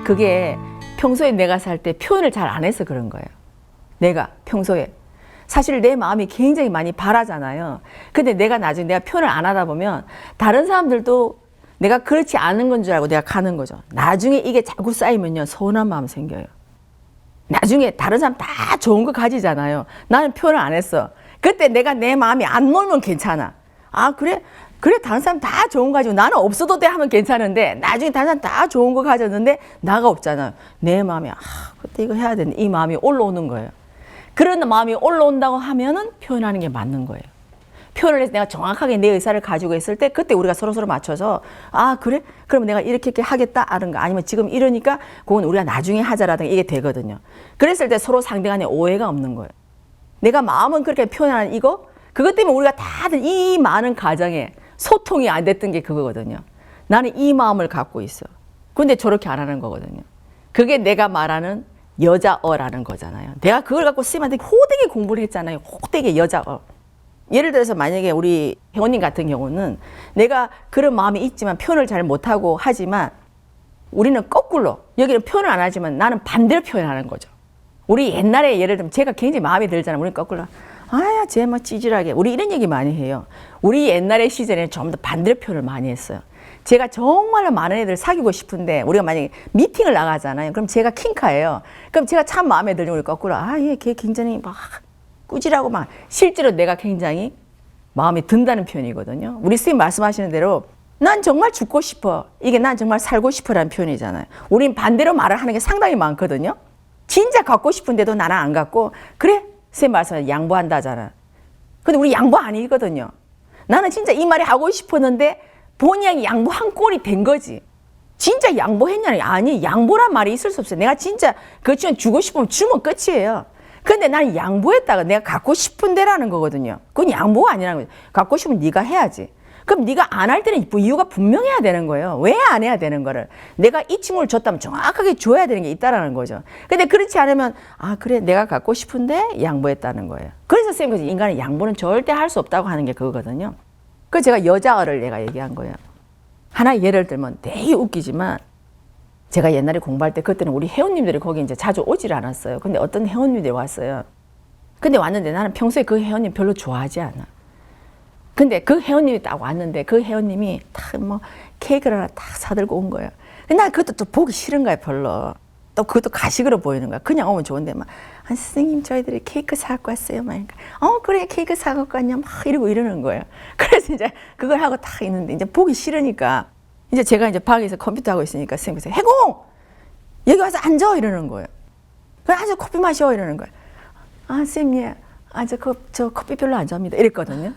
그게 평소에 내가 살 때 표현을 잘 안 해서 그런 거예요. 내가 평소에 사실 내 마음이 굉장히 많이 바라잖아요. 근데 내가 나중에 내가 표현을 안 하다 보면 다른 사람들도 내가 그렇지 않은 건 줄 알고 내가 가는 거죠. 나중에 이게 자꾸 쌓이면요, 서운한 마음 생겨요. 나중에 다른 사람 다 좋은 거 가지잖아요. 나는 표현을 안 했어. 그때 내가 내 마음이 안 멀면 괜찮아. 아, 그래? 그래, 다른 사람 다 좋은 거 가지고 나는 없어도 돼 하면 괜찮은데, 나중에 다른 사람 다 좋은 거 가졌는데 나가 없잖아요. 내 마음이 그때 이거 해야 되는데 이 마음이 올라오는 거예요. 그런 마음이 올라온다고 하면은 표현하는 게 맞는 거예요. 표현을 해서 내가 정확하게 내 의사를 가지고 있을 때 그때 우리가 서로서로 맞춰서 아, 그래? 그럼 내가 이렇게 하겠다 하든가 아니면 지금 이러니까 그건 우리가 나중에 하자라든가 이게 되거든요. 그랬을 때 서로 상대간에 오해가 없는 거예요. 내가 마음은 그렇게 표현하는 이거, 그것 때문에 우리가 다들 이 많은 가정에 소통이 안 됐던 게 그거거든요. 나는 이 마음을 갖고 있어. 근데 저렇게 안 하는 거거든요. 그게 내가 말하는 여자어라는 거잖아요. 내가 그걸 갖고 쌤한테 호되게 공부를 했잖아요. 호되게 여자어. 예를 들어서 만약에 우리 회원님 같은 경우는 내가 그런 마음이 있지만 표현을 잘 못하고 하지만 우리는 거꾸로 여기는 표현을 안 하지만 나는 반대로 표현하는 거죠. 우리 옛날에 예를 들면 제가 굉장히 마음에 들잖아요. 우리는 거꾸로 아야 쟤 뭐 찌질하게 우리 이런 얘기 많이 해요. 우리 옛날의 시절에는 좀 더 반대로 표현을 많이 했어요. 제가 정말로 많은 애들 사귀고 싶은데 우리가 만약에 미팅을 나가잖아요. 그럼 제가 킹카예요. 그럼 제가 참 마음에 들면 우리 거꾸로 얘 걔 굉장히 막 꾸지라고 막 실제로 내가 굉장히 마음에 든다는 표현이거든요. 우리 선생님 말씀하시는 대로 난 정말 죽고 싶어. 이게 난 정말 살고 싶어라는 표현이잖아요. 우린 반대로 말을 하는 게 상당히 많거든요. 진짜 갖고 싶은데도 나는 안 갖고 그래? 선생님 말씀하신 양보한다잖아. 근데 우리 양보 아니거든요. 나는 진짜 이 말이 하고 싶었는데 본인이 양보한 꼴이 된 거지. 진짜 양보했냐니? 아니, 양보란 말이 있을 수 없어요. 내가 진짜 그 주면 주고 싶으면 주면 끝이에요. 근데 나는 양보했다가 내가 갖고 싶은데라는 거거든요. 그건 양보가 아니라는 거죠. 갖고 싶으면 네가 해야지. 그럼 네가 안 할 때는 이유가 분명해야 되는 거예요. 왜 안 해야 되는 거를. 내가 이 친구를 줬다면 정확하게 줘야 되는 게 있다라는 거죠. 근데 그렇지 않으면 아 그래 내가 갖고 싶은데 양보했다는 거예요. 그래서 선생님 인간은 양보는 절대 할 수 없다고 하는 게 그거거든요. 그래서 제가 여자어를 내가 얘기한 거예요. 하나 예를 들면 되게 웃기지만 제가 옛날에 공부할 때 그때는 우리 회원님들이 거기 이제 자주 오질 않았어요. 근데 어떤 회원님들이 왔어요. 근데 왔는데 나는 평소에 그 회원님 별로 좋아하지 않아. 근데 그 회원님이 딱 왔는데 그 회원님이 딱 뭐 케이크를 하나 딱 사들고 온 거예요. 근데 나 그것도 또 보기 싫은 거야 별로. 또 그것도 가식으로 보이는 거야. 그냥 오면 좋은데 막 선생님 저희들이 케이크 사갖고 왔어요. 막 그래 케이크 사갖고 왔냐 막 이러고 이러는 거예요. 그래서 이제 그걸 하고 딱 있는데 이제 보기 싫으니까 이제 제가 이제 방에서 컴퓨터 하고 있으니까 선생님께서 해공 여기 와서 앉아 이러는 거예요. 그래 앉아 커피 마셔 이러는 거예요. 아 선생님 저 커피 별로 안 좋아합니다 이랬거든요.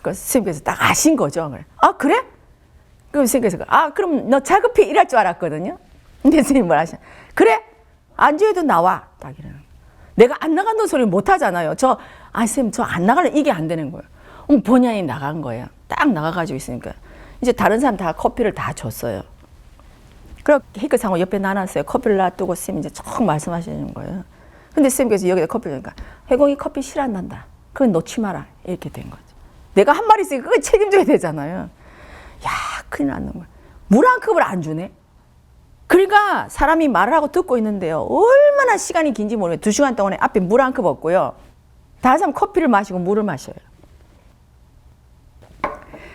그 선생님께서 딱 아신 거죠. 아 그래? 그럼 선생님께서 그럼 너 자급히 일할 줄 알았거든요. 근데 선생님 뭐라 하시냐? 그래? 안주해도 나와. 딱 이러는 거예요. 내가 안 나간다는 소리 못 하잖아요. 선생님 저 안 나가면 이게 안 되는 거예요. 본연이 나간 거예요. 딱 나가가지고 있으니까 이제 다른 사람 다 커피를 다 줬어요. 그리고 케이크 상호 옆에 놔놨어요. 커피를 놔두고 선생님 이제 쭉 말씀하시는 거예요. 근데 선생님께서 여기다 커피를 주니까 회공이 커피 싫어한단다. 그건 놓지 마라. 이렇게 된 거죠. 내가 한 말이 있으니까 그걸 책임져야 되잖아요. 야, 큰일 났는 거야. 물 한 컵을 안 주네? 그러니까 사람이 말을 하고 듣고 있는데요. 얼마나 시간이 긴지 모르겠어요. 2시간 동안에 앞에 물 한 컵 없고요. 다른 사람 커피를 마시고 물을 마셔요.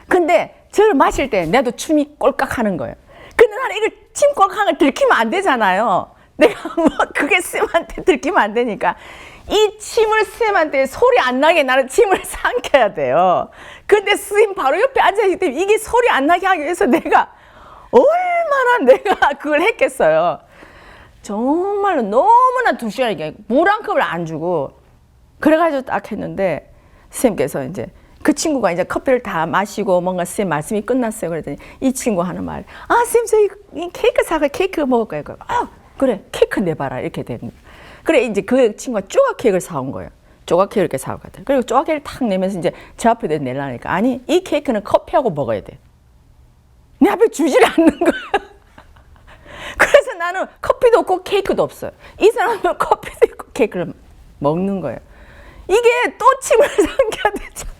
근데 저를 마실 때 나도 침이 꼴깍 하는 거예요. 근데 나는 이걸 침 꼴깍 하는 걸 들키면 안 되잖아요. 내가 그게 쌤한테 들키면 안 되니까. 이 침을 쌤한테 소리 안 나게 나는 침을 삼켜야 돼요. 근데 쌤 바로 옆에 앉아있기 때문에 이게 소리 안 나게 하기 위해서 내가 얼마나 내가 그걸 했겠어요. 정말로 너무나 2시간 이게 물 한 컵을 안 주고 그래가지고 딱 했는데 쌤께서 이제 그 친구가 이제 커피를 다 마시고 뭔가 쌤 말씀이 끝났어요. 그랬더니 이 친구 하는 말, 쌤 저희 케이크 사가 케이크 먹을 거예요. 그래 케이크 내봐라 이렇게 된 거예요. 그래 이제 그 친구가 조각 케이크를 사온 거예요. 조각 케이크 이렇게 사왔거든. 그리고 조각 케이크를 탁 내면서 이제 제 앞에 내려니까 아니 이 케이크는 커피하고 먹어야 돼. 내 앞에 주질 않는 거야. 그래서 나는 커피도 없고 케이크도 없어요. 이 사람은 커피도 있고 케이크를 먹는 거예요. 이게 또 침을 삼켜야 되잖아.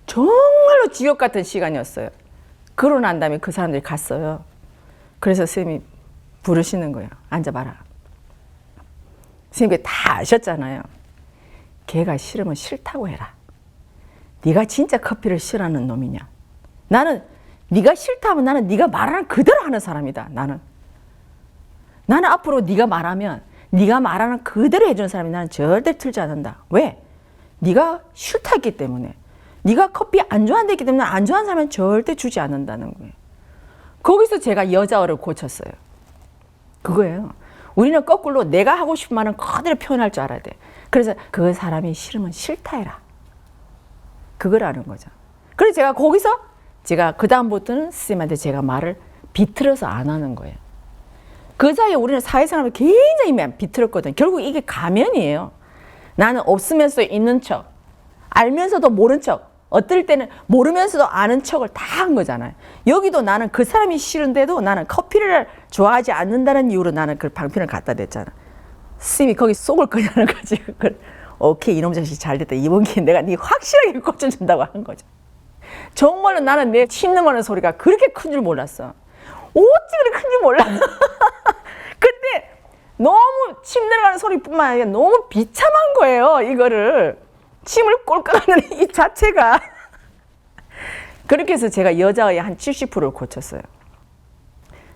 정말로 지옥 같은 시간이었어요. 그러고 난 다음에 그 사람들이 갔어요. 그래서 선생님이 부르시는 거예요. 앉아봐라. 선생님이 다 아셨잖아요. 걔가 싫으면 싫다고 해라. 네가 진짜 커피를 싫어하는 놈이냐. 나는 네가 싫다 하면 나는 네가 말하는 그대로 하는 사람이다. 나는 앞으로 네가 말하면 네가 말하는 그대로 해주는 사람이 나는 절대 틀지 않는다. 왜? 네가 싫다 했기 때문에. 네가 커피 안 좋아한다 했기 때문에 안 좋아하는 사람은 절대 주지 않는다는 거예요. 거기서 제가 여자어를 고쳤어요. 그거예요. 우리는 거꾸로 내가 하고 싶은 말은 그대로 표현할 줄 알아야 돼. 그래서 그 사람이 싫으면 싫다 해라. 그거라는 거죠. 그래서 제가 거기서 제가 그 다음부터는 선생님한테 제가 말을 비틀어서 안 하는 거예요. 그 사이에 우리는 사회생활을 굉장히 비틀었거든요. 결국 이게 가면이에요. 나는 없으면서 있는 척, 알면서도 모른 척, 어떨 때는 모르면서도 아는 척을 다 한 거잖아요. 여기도 나는 그 사람이 싫은데도 나는 커피를 좋아하지 않는다는 이유로 나는 그 방편을 갖다 댔잖아. 스님이 거기 속을 거냐는 거지. 오케이, 이놈 자식 잘 됐다. 이번 기회에 내가 네 확실하게 꽂혀준다고 한 거죠. 정말로 나는 내 침 넘어가는 소리가 그렇게 큰 줄 몰랐어. 어찌 그렇게 큰 줄 몰라. 근데 너무 침 내려가는 소리뿐만 아니라 너무 비참한 거예요. 이거를 침을 꼴깍하는 이 자체가. 그렇게 해서 제가 여자의 한 70%를 고쳤어요.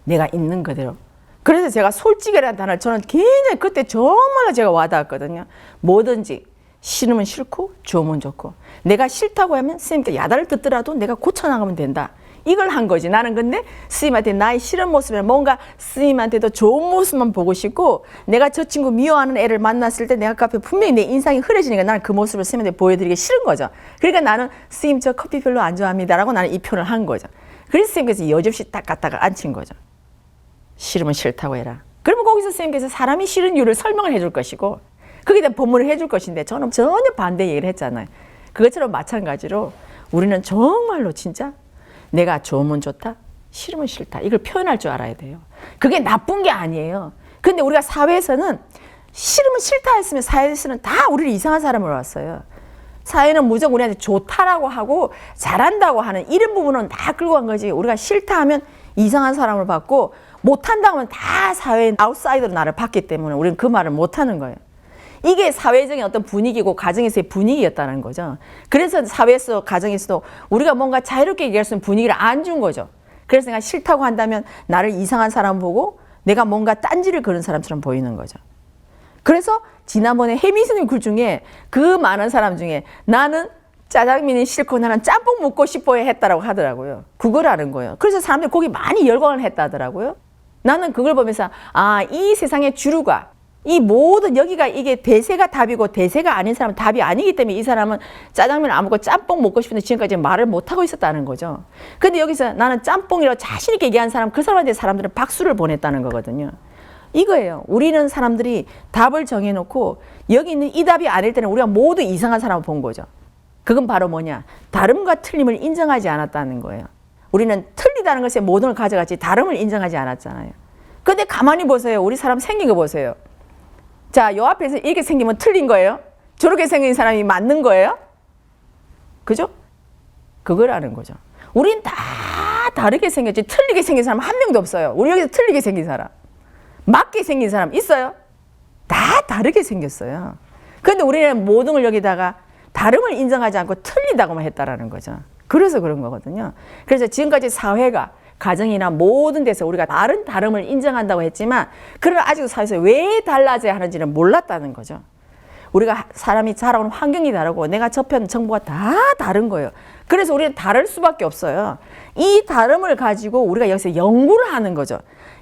내가 있는 그대로. 그래서 제가 솔직이라는 단어를 저는 굉장히 그때 정말로 제가 와닿았거든요. 뭐든지 싫으면 싫고 좋으면 좋고 내가 싫다고 하면 스님께 야단을 듣더라도 내가 고쳐나가면 된다. 이걸 한 거지. 나는 근데 스님한테 나의 싫은 모습이나 뭔가 스님한테도 좋은 모습만 보고 싶고 내가 저 친구 미워하는 애를 만났을 때 내가 그 앞에 분명히 내 인상이 흐려지니까 나는 그 모습을 스님한테 보여드리기 싫은 거죠. 그러니까 나는 스님 저 커피 별로 안 좋아합니다 라고 나는 이 표현을 한 거죠. 그래서 스님께서 여접시 딱 갖다가 앉힌 거죠. 싫으면 싫다고 해라. 그러면 거기서 스님께서 사람이 싫은 이유를 설명을 해줄 것이고 거기에 대한 법문을 해줄 것인데 저는 전혀 반대 얘기를 했잖아요. 그것처럼 마찬가지로 우리는 정말로 진짜 내가 좋으면 좋다, 싫으면 싫다. 이걸 표현할 줄 알아야 돼요. 그게 나쁜 게 아니에요. 근데 우리가 사회에서는 싫으면 싫다 했으면 사회에서는 다 우리를 이상한 사람으로 왔어요. 사회는 무조건 우리한테 좋다라고 하고 잘한다고 하는 이런 부분은 다 끌고 간 거지. 우리가 싫다 하면 이상한 사람을 받고 못한다고 하면 다 사회의 아웃사이더로 나를 봤기 때문에 우리는 그 말을 못하는 거예요. 이게 사회적인 어떤 분위기고 가정에서의 분위기였다는 거죠. 그래서 사회에서 가정에서도 우리가 뭔가 자유롭게 얘기할 수 있는 분위기를 안 준 거죠. 그래서 내가 싫다고 한다면 나를 이상한 사람 보고 내가 뭔가 딴지를 거는 사람처럼 보이는 거죠. 그래서 지난번에 혜미 스님 글 중에 그 많은 사람 중에 나는 짜장면이 싫고 나는 짬뽕 먹고 싶어야 했다라고 하더라고요. 그거라는 거예요. 그래서 사람들이 거기 많이 열광을 했다더라고요. 나는 그걸 보면서 아, 이 세상의 주류가 이 모든 여기가 이게 대세가 답이고 대세가 아닌 사람은 답이 아니기 때문에 이 사람은 짜장면 안 먹고 짬뽕 먹고 싶은데 지금까지 말을 못하고 있었다는 거죠. 근데 여기서 나는 짬뽕이라고 자신 있게 얘기한 사람 그 사람한테 사람들은 박수를 보냈다는 거거든요. 이거예요. 우리는 사람들이 답을 정해놓고 여기 있는 이 답이 아닐 때는 우리가 모두 이상한 사람을 본 거죠. 그건 바로 뭐냐? 다름과 틀림을 인정하지 않았다는 거예요. 우리는 틀리다는 것에 모든 걸 가져갔지 다름을 인정하지 않았잖아요. 근데 가만히 보세요. 우리 사람 생긴 거 보세요. 자, 요 앞에서 이렇게 생기면 틀린 거예요? 저렇게 생긴 사람이 맞는 거예요? 그죠? 그거라는 거죠. 우린 다 다르게 생겼지 틀리게 생긴 사람 한 명도 없어요. 우리 여기서 틀리게 생긴 사람, 맞게 생긴 사람 있어요? 다 다르게 생겼어요. 그런데 우리는 모든 걸 여기다가 다름을 인정하지 않고 틀리다고만 했다라는 거죠. 그래서 그런 거거든요. 그래서 지금까지 사회가 가정이나 모든 데서 우리가 다른 다름을 인정한다고 했지만 그러나 아직도 사회에서 왜 달라져야 하는지는 몰랐다는 거죠. 우리가 사람이 자라오는 환경이 다르고 내가 접한 정보가 다 다른 거예요. 그래서 우리는 다를 수밖에 없어요. 이 다름을 가지고 우리가 여기서 연구를 하는 거죠.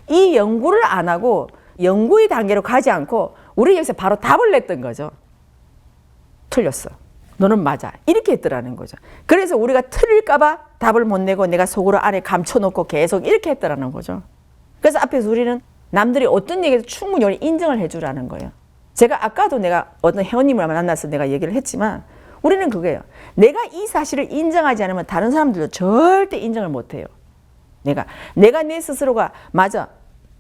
이 연구를 안 하고 연구의 단계로 가지 않고 우리 여기서 바로 답을 냈던 거죠. 틀렸어. 너는 맞아. 이렇게 했더라는 거죠. 그래서 우리가 틀릴까봐 답을 못 내고 내가 속으로 안에 감춰놓고 계속 이렇게 했더라는 거죠. 그래서 앞에서 우리는 남들이 어떤 얘기에도 충분히 우리 인정을 해주라는 거예요. 제가 아까도 내가 어떤 회원님을 만나서 내가 얘기를 했지만 우리는 그거예요. 내가 이 사실을 인정하지 않으면 다른 사람들도 절대 인정을 못 해요. 내가 내 스스로가 맞아.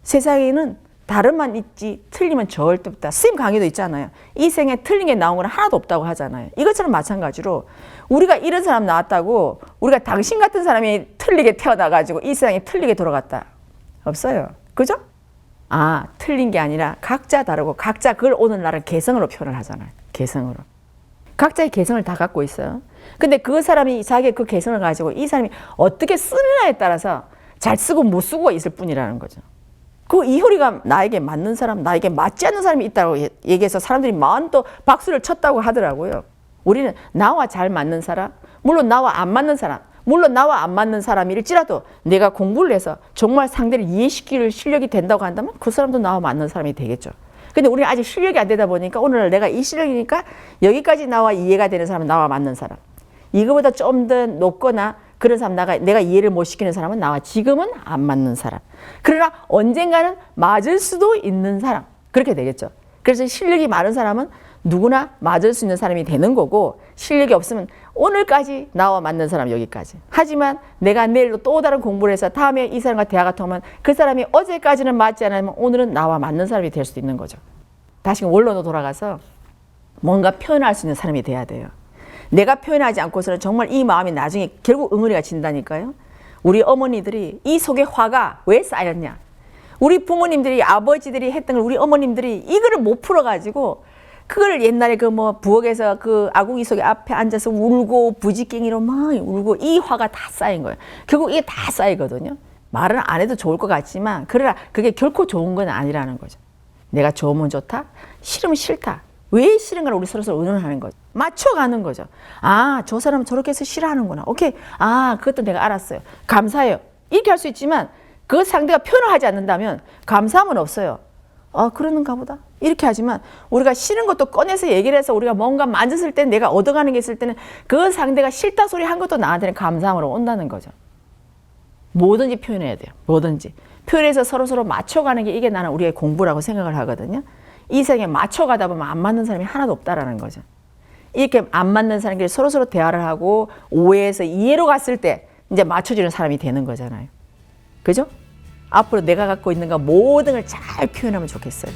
세상에는 다름만 있지 틀리면 절대 없다. 스님 강의도 있잖아요. 이 생에 틀린 게 나온 건 하나도 없다고 하잖아요. 이것처럼 마찬가지로 우리가 이런 사람 나왔다고 우리가 당신 같은 사람이 틀리게 태어나가지고 이 세상에 틀리게 돌아갔다. 없어요. 그죠? 아, 틀린 게 아니라 각자 다르고 각자 그걸 오늘날은 개성으로 표현을 하잖아요. 개성으로. 각자의 개성을 다 갖고 있어요. 근데 그 사람이 자기의 그 개성을 가지고 이 사람이 어떻게 쓰느냐에 따라서 잘 쓰고 못 쓰고가 있을 뿐이라는 거죠. 그 이효리가 나에게 맞는 사람, 나에게 맞지 않는 사람이 있다고 얘기해서 사람들이 마음 또 박수를 쳤다고 하더라고요. 우리는 나와 잘 맞는 사람, 물론 나와 안 맞는 사람, 물론 나와 안 맞는 사람일지라도 내가 공부를 해서 정말 상대를 이해시킬 실력이 된다고 한다면 그 사람도 나와 맞는 사람이 되겠죠. 근데 우리는 아직 실력이 안 되다 보니까 오늘 내가 이 실력이니까 여기까지 나와 이해가 되는 사람은 나와 맞는 사람. 이거보다 좀 더 높거나 그런 사람 내가 이해를 못 시키는 사람은 나와 지금은 안 맞는 사람. 그러나 언젠가는 맞을 수도 있는 사람. 그렇게 되겠죠. 그래서 실력이 많은 사람은 누구나 맞을 수 있는 사람이 되는 거고 실력이 없으면 오늘까지 나와 맞는 사람 여기까지. 하지만 내가 내일도 또 다른 공부를 해서 다음에 이 사람과 대화가 통하면 그 사람이 어제까지는 맞지 않으면 오늘은 나와 맞는 사람이 될 수도 있는 거죠. 다시 원론으로 돌아가서 뭔가 표현할 수 있는 사람이 돼야 돼요. 내가 표현하지 않고서는 정말 이 마음이 나중에 결국 응어리가 진다니까요. 우리 어머니들이 이 속에 화가 왜 쌓였냐. 우리 부모님들이 아버지들이 했던 걸 우리 어머님들이 이거를 못 풀어가지고 그걸 옛날에 그 뭐 부엌에서 그 아궁이 속에 앞에 앉아서 울고 부지깽이로 막 울고 이 화가 다 쌓인 거예요. 결국 이게 다 쌓이거든요. 말은 안 해도 좋을 것 같지만 그러나 그게 결코 좋은 건 아니라는 거죠. 내가 좋으면 좋다, 싫으면 싫다. 왜 싫은가를 우리 서로 의논하는 거죠. 맞춰가는 거죠. 아, 저 사람은 저렇게 해서 싫어하는구나. 오케이. 아, 그것도 내가 알았어요. 감사해요. 이렇게 할 수 있지만 그 상대가 표현을 하지 않는다면 감사함은 없어요. 아, 그러는가 보다. 이렇게 하지만 우리가 싫은 것도 꺼내서 얘기를 해서 우리가 뭔가 만졌을 때 내가 얻어가는 게 있을 때는 그 상대가 싫다 소리 한 것도 나한테는 감사함으로 온다는 거죠. 뭐든지 표현해야 돼요. 뭐든지. 표현해서 서로 맞춰가는 게 이게 나는 우리의 공부라고 생각을 하거든요. 이 세상에 맞춰가다 보면 안 맞는 사람이 하나도 없다라는 거죠. 이렇게 안 맞는 사람끼리 서로 대화를 하고 오해해서 이해로 갔을 때 이제 맞춰주는 사람이 되는 거잖아요. 그죠? 앞으로 내가 갖고 있는 거 모든 걸 잘 표현하면 좋겠어요.